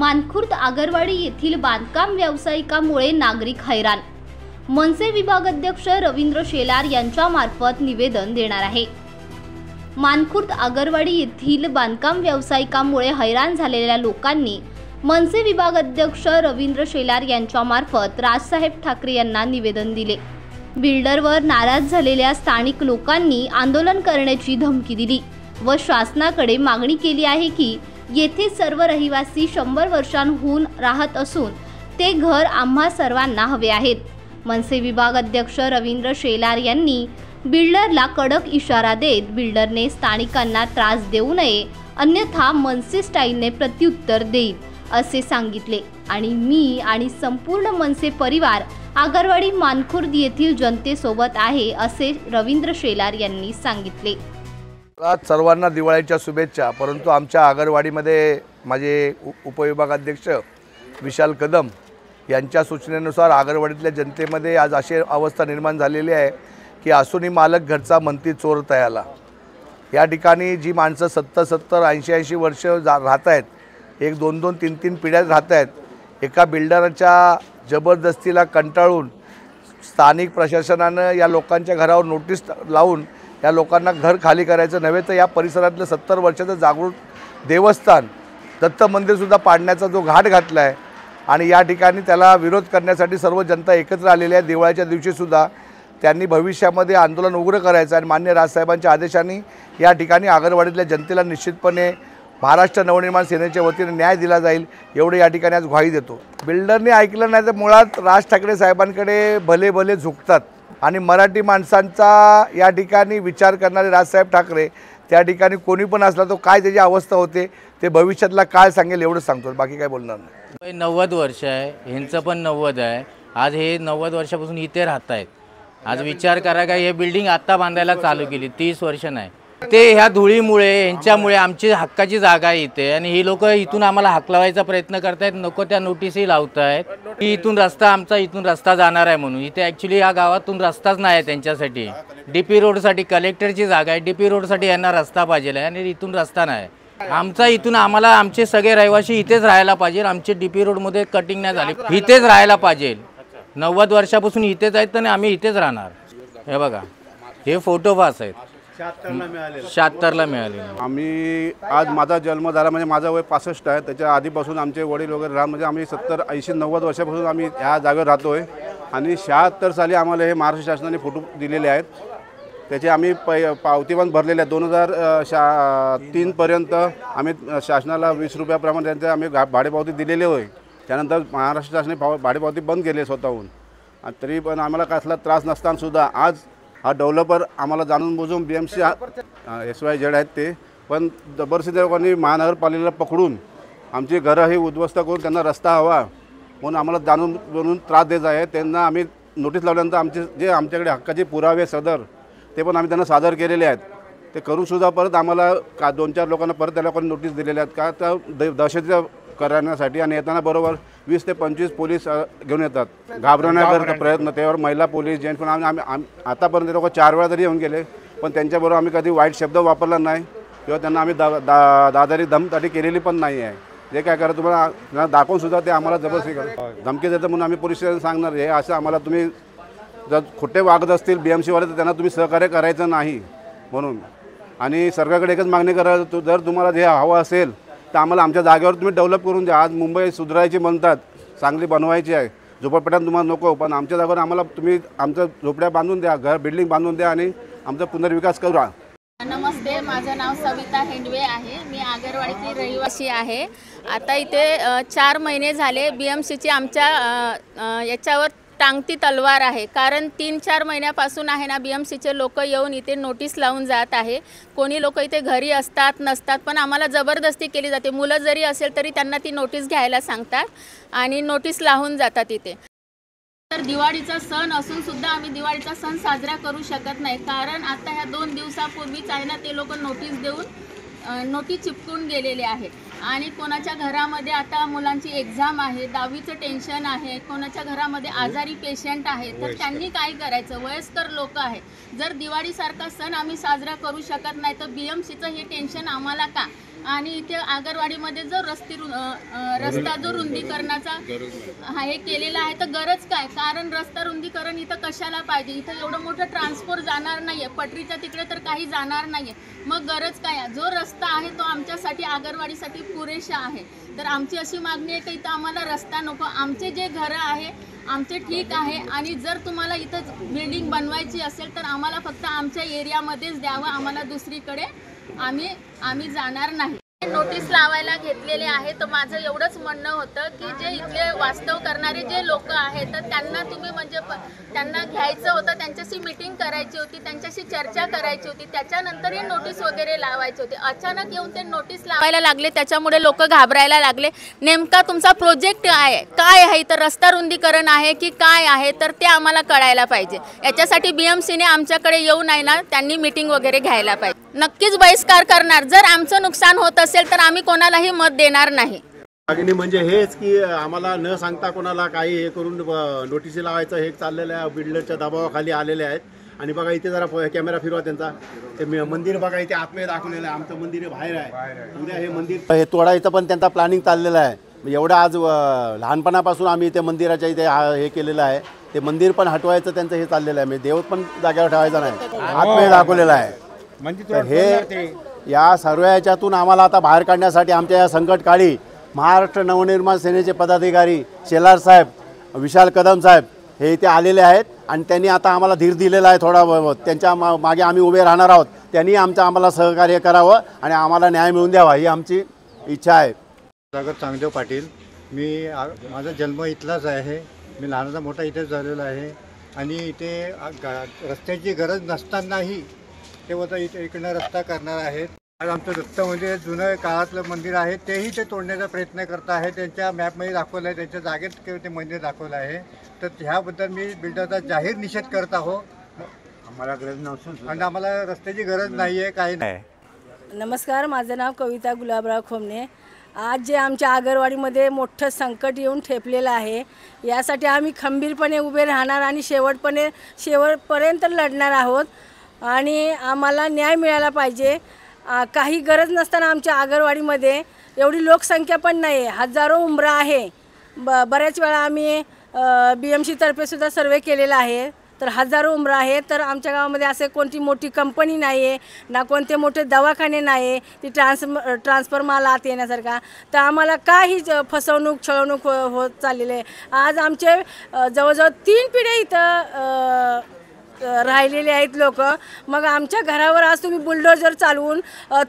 मानखुर्द आगरवाडी येथील बांधकाम व्यावसायिकामुळे नागरिक हैराण। मनसे विभागाध्यक्ष रवींद्र शेलार यांच्या मार्फत निवेदन देणार आहे। मानखुर्द आगरवाडी येथील बांधकाम व्यावसायिकामुळे हैराण झालेल्या लोकांनी मनसे विभागाध्यक्ष रवींद्र शेलार यांच्या मार्फत राजसाहेब ठाकरे यांना निवेदन दिले। बिल्डरवर नाराज झालेल्या स्थानिक लोकांनी आंदोलन करण्याची धमकी दिली व शासनाकडे मागणी केली आहे की येथे सर्व रहिवासी 100 वर्षांहून राहत असून ते घर आम्हा सर्वांना हवे आहेत। मनसे विभागाध्यक्ष रवींद्र शेलार यांनी बिल्डरला कडक इशारा देत बिल्डरने स्थानिकांना त्रास देऊ नये, अन्यथा मनसे स्टाईलने प्रत्युत्तर देईल असे सांगितले आणि मी आणि संपूर्ण मनसे परिवार आगरवाडी मानखुर्द येथील जनतेसोबत आहे असे रवींद्र शेलार यांनी सांगितले। आज सर्वांना दिवाळीच्या शुभेच्छा। परंतु आमच्या आगरवाडीमध्ये माझे उपविभागाध्यक्ष विशाल कदम यांच्या सूचनेनुसार आगरवाडीतल्या जनतेमध्ये आज अशी अवस्था निर्माण झालेली आहे की असूनही मालक घरचा म्हणती चोर तयाला। या ठिकाणी जी माणसं 70 80 वर्ष राहत आहेत, 1 2 2 3 3 पिढ्या राहत आहेत, एका बिल्डरच्या जबरदस्तीला कंटाळून स्थानिक प्रशासनानं या लोकांच्या घरावर नोटीस लावून या लोकांना घर खाली करायचं नव्हे तर या परिसरातलं 70 वर्षाचं जागृत देवस्थान दत्त मंदिरसुद्धा पाडण्याचा जो घाट घातला आहे आणि या ठिकाणी त्याला विरोध करण्यासाठी सर्व जनता एकत्र आलेली आहे। दिवाळीच्या दिवशीसुद्धा त्यांनी भविष्यामध्ये आंदोलन उग्र करायचं आणि मान्य राजसाहेबांच्या आदेशाने या ठिकाणी आगरवाडीतल्या जनतेला निश्चितपणे महाराष्ट्र नवनिर्माण सेनेच्या वतीने न्याय दिला जाईल एवढे या ठिकाणी आज ग्वाही देतो। बिल्डरने ऐकलं नाही तर मुळात राज ठाकरे साहेबांकडे भले भले झुकतात आणि मराठी माणसांचा या ठिकाणी विचार करणारे राजसाहेब ठाकरे त्या ठिकाणी कोणी पण असला तो काय त्याची अवस्था होते ते भविष्यातला काय सांगेल एवढं सांगतो, बाकी काय बोलणार नाही। 90 वर्ष आहे, ह्यांचं पण 90 आहे। आज हे 90 वर्षापासून इथे राहत आहेत। आज विचार करा का हे बिल्डिंग आत्ता बांधायला चालू केली, 30 वर्ष नाही। ते ह्या धुळीमुळे यांच्यामुळे आमची हक्काची जागा आहे इथे आणि ही लोक इथून आम्हाला हकलवायचा प्रयत्न करतायत, नको त्या नोटीसही लावतायत की इथून रस्ता आमचा इथून रस्ता जाणार आहे म्हणून। इथे ॲक्च्युली या गावातून रस्ताच नाही आहे त्यांच्यासाठी। DP रोडसाठी कलेक्टरची जागा आहे, DP रोडसाठी यांना रस्ता पाहिजे आहे आणि इथून रस्ता नाही। आमचा इथून आम्हाला आमचे सगळे रहिवासी इथेच राहायला पाहिजे, आमचे DP रोडमध्ये कटिंग नाही झाली, इथेच राहायला पाहिजे। 90 वर्षापासून इथेच आहेत आणि आम्ही इथेच राहणार। हे बघा हे फोटो पास आहेत, 76ला मिळाले। आम्ही आज माझा जन्म झाला म्हणजे माझा वय 65 आहे, त्याच्या आधीपासून आमचे वडील वगैरे राहत म्हणजे आम्ही 70 80 90 वर्षापासून आम्ही ह्या जागेवर राहतोय आणि 76 साली आम्हाला हे महाराष्ट्र शासनाने फोटो दिलेले आहेत, त्याचे आम्ही पावती पण भरलेले आहेत। 2003 पर्यंत आम्ही शासनाला 20 रुपयाप्रमाणे त्यांचे आम्ही भाडेपावती दिलेले होय। त्यानंतर महाराष्ट्र शासनाने भाडेपावती बंद केली स्वतःहून, तरी पण आम्हाला कसला त्रास नसताना सुद्धा आज हा डेव्हलपर आम्हाला जाणून बुजून BMC SYZ आहेत ते पण जबरदस्ती लोकांनी महानगरपालिकेला पकडून आमची घरं ही उद्ध्वस्त करून त्यांना रस्ता हवा म्हणून आम्हाला जाणून बुजून त्रास देत आहे। त्यांना आम्ही नोटीस लावल्यानंतर आमचे जे आमच्याकडे हक्काचे पुरावे सदर ते पण आम्ही त्यांना सादर केलेले आहेत। ते करूनसुद्धा परत आम्हाला 2-4 लोकांना परत त्या लोकांनी नोटीस दिलेल्या आहेत का तर दहशत करण्यासाठी आणि येताना बरोबर 20 ते 25 पोलीस घेऊन येतात, घाबरण्याचा प्रयत्न। त्यावर महिला पोलीस जेंट्स पण आम्ही आतापर्यंत लोक 4 वेळा तरी येऊन गेले पण त्यांच्याबरोबर आम्ही कधी वाईट शब्द वापरला नाही किंवा त्यांना आम्ही दादारी धमताटी केलेली पण नाही आहे। जे काय करा तुम्हाला दाखवूनसुद्धा ते आम्हाला जबरदस्ती धमकी देतात म्हणून आम्ही पोलीस स्टेशन सांगणार हे असं आम्हाला तुम्ही जर खोटे वागत असतील BMCवाले तर त्यांना तुम्ही सहकार्य करायचं नाही म्हणून। आणि सरकारकडे एकच मागणी करा, जर तुम्हाला जे हवं असेल तर आम्हाला आमच्या जागेवर तुम्ही डेव्हलप करून द्या। आज मुंबई सुधारायची म्हणतात, चांगली बनवायची आहे, झोपडपट्ट्यात तुम्हाला नको पण आमच्या जागेवर आम्हाला तुम्ही आमचं झोपड्या बांधून द्या, घर बिल्डिंग बांधून द्या आणि आमचा पुनर्विकास करा। नमस्ते, माझं नाव सविता हेंडवे आहे, मी आगरवाडीची रहिवासी आहे। आता इथे 4 महिने झाले BMCची आमच्या याच्यावर टांगती तलवार आहे, कारण 3-4 महिन्यापासून आहे ना BMCचे लोक येऊन इथे नोटीस लावून जात आहे। कोणी लोक इथे घरी असतात नसतात पण आम्हाला जबरदस्ती केली जाते, मुलं जरी असेल तरी त्यांना ती नोटीस घ्यायला सांगतात आणि नोटीस लावून जातात इथे। तर दिवाळीचा सण असून सुद्धा आम्ही दिवाळीचा सण साजरा करू शकत नाही, कारण आता ह्या 2 दिवसापूर्वीच आहे ना ते लोक नोटीस देऊन नोटीस चिपकून गेलेले आहेत आणि कोणाच्या घरामध्ये आता मुलांची एक्झाम आहे, 10वीचं टेन्शन आहे, कोणाच्या घरामध्ये आजारी पेशंट आहे, तर त्यांनी काय करायचं, वयस्कर लोक आहे। जर दिवाळीसारखा सण आम्ही साजरा करू शकत नाही तर BMCचं हे टेन्शन आम्हाला का? आणि इथे आगरवाडीमध्ये जो रस्ता जो रुंदीकरणाचा हे केलेला आहे तर गरज काय, कारण रस्ता रुंदीकरण इथं कशाला पाहिजे, इथं एवढं मोठं ट्रान्सपोर्ट जाणार नाहीये, पटरीच्या तिकडे तर काही जाणार नाहीये, मग गरज काय, जो रस्ता आहे तो आमच्यासाठी आगरवाडीसाठी पुरेसा आहे। तर आमची अशी मागणी आहे की इथं आम्हाला रस्ता नको, आमचे जे घरं आहे आमचे ठीक आहे, आणि जर तुम्हाला इथं बिल्डिंग बनवायची असेल तर आम्हाला फक्त आमच्या एरियामध्येच द्यावं, आम्हाला दुसरीकडे आम्ही जाणार नाही। नोटीस लावायला घेतलेले आहे, तर माझं एवढंच म्हणणं होतं की जे इथले वास्तव करणारे जे लोक आहेत तर त्यांना तुम्ही म्हणजे त्यांना घ्यायचं होतं, त्यांच्याशी मीटिंग करायची होती, त्यांच्याशी चर्चा करायची होती, त्याच्यानंतर हे नोटीस वगैरे लावायची होती। अचानक येऊन ते नोटीस लावायला लागले, त्याच्यामुळे लोक घाबरायला लागले। नेमका तुमचा प्रोजेक्ट काय आहे, तर रस्ता रुंदीकरण आहे की काय आहे, तर ते आम्हाला कळायला पाहिजे। याच्यासाठी BMCने आमच्याकडे येऊ नाही ना, त्यांनी मीटिंग वगैरे घ्यायला पाहिजे। नक्कीच बहिष्कार करणार, जर आमचं नुकसान होत असेल तर आम्ही कोणालाही मत देणार नाही। मागणी म्हणजे हेच की आम्हाला न सांगता कोणाला काही हे करून नोटीसी लावायचं हे चाललेलं आहे, बिल्डरच्या दबावाखाली आलेले आहेत। आणि बघा इथे जरा कॅमेरा फिरवा त्यांचा, ते मंदिर बघा इथे आतमध्ये दाखवलेलं आहे, आमचं मंदिर बाहेर आहे, उद्या हे मंदिर हे तोडायचं पण त्यांचा प्लॅनिंग चाललेलं आहे। एवढं आज लहानपणापासून आम्ही ते मंदिराच्या इथे हे केलेलं आहे, ते मंदिर पण हटवायचं त्यांचं हे चाललेलं आहे, म्हणजे देव पण जागेवर ठेवायचा नाही, आतमध्ये दाखवलेलं आहे। तर हे या सर्व याच्यातून आम्हाला आता बाहेर काढण्यासाठी आमच्या या संकटकाळी महाराष्ट्र नवनिर्माण सेनेचे पदाधिकारी शेलार साहेब, विशाल कदम साहेब हे इथे आलेले आहेत, आणि त्यांनी आता आम्हाला धीर दिलेला आहे थोडा बहुत, त्यांच्या मागे आम्ही उभे राहणार आहोत, त्यांनी आम्हाला सहकार्य करावं आणि आम्हाला न्याय मिळवून द्यावा ही आमची इच्छा आहे। सागर चांगदेव पाटील, माझा जन्म इथलाच आहे, मी लहानाचा मोठा इथेच झालेला आहे, आणि इथे रस्त्याची गरज नसतानाही ते होतं इथे इकडनं रस्ता करणार आहेत। आज आमचं दत्त मंदिर जुनं काळातलं मंदिर आहे, तेही ते तोडण्याचा प्रयत्न करत आहे, त्यांच्या मॅपमध्ये दाखवलं आहे, त्यांच्या जागेत ते मंदिर दाखवलं आहे। तर ह्याबद्दल मी बिल्डरचा जाहीर निषेध करत आहो, आम्हाला गरज नसून आणि आम्हाला रस्त्याची गरज नाही आहे, काही नाही। नमस्कार, माझं नाव कविता गुलाबराव खोमणे। आज जे आमच्या आगरवाडीमध्ये मोठं संकट येऊन ठेपलेलं आहे, यासाठी आम्ही खंबीरपणे उभे राहणार आणि शेवटपर्यंत लढणार आहोत, आणि आम्हाला न्याय मिळाला पाहिजे। काही गरज नसताना आमच्या आगरवाडीमध्ये एवढी लोकसंख्या पण नाही, हजारो उंबरा आहे। बऱ्याच वेळा आम्ही BMC तर्फे सुद्धा सर्वे केलेला आहे, तर हजारो उंबरा आहे। तर आमच्या गावामध्ये असे कोणती मोठी कंपनी नाही आहे ना, कोणते मोठे दवाखाने नाही आहे ती ट्रान्सफॉर्मर आत येण्यासारखा, तर आम्हाला काही फसवणूक छळवणूक होत चाललेली आहे। आज आमचे जवळजवळ 3 पिढ्या इथं राहिलेले आहेत लोक, मग आमच्या घरावर आज तुम्ही बुलडोजर चालवून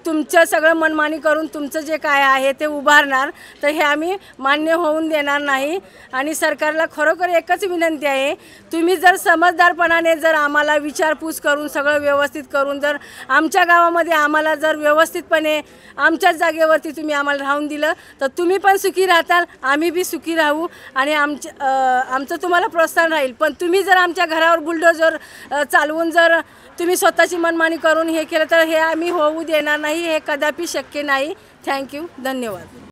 तुमचं सगळं मनमानी करून तुमचं जे काय आहे ते उभारणार, तर हे आम्ही मान्य होऊन देणार नाही। आणि सरकारला खरोखर एकच विनंती आहे, तुम्ही जर समजदारपणाने जर आम्हाला विचारपूस करून सगळं व्यवस्थित करून जर आमच्या गावामध्ये आम्हाला जर व्यवस्थितपणे आमच्याच जागेवरती तुम्ही आम्हाला राहून दिलं, तर तुम्ही पण सुखी राहताल, आम्ही बी सुखी राहू, आणि आमचं तुम्हाला प्रोत्साहन राहील। पण तुम्ही जर आमच्या घरावर बुलडोजर चालवून जर तुम्ही स्वतःची मनमानी करून हे केलं तर हे आम्ही होऊ देणार नाही, हे कदापि शक्य नाही। थँक्यू, धन्यवाद।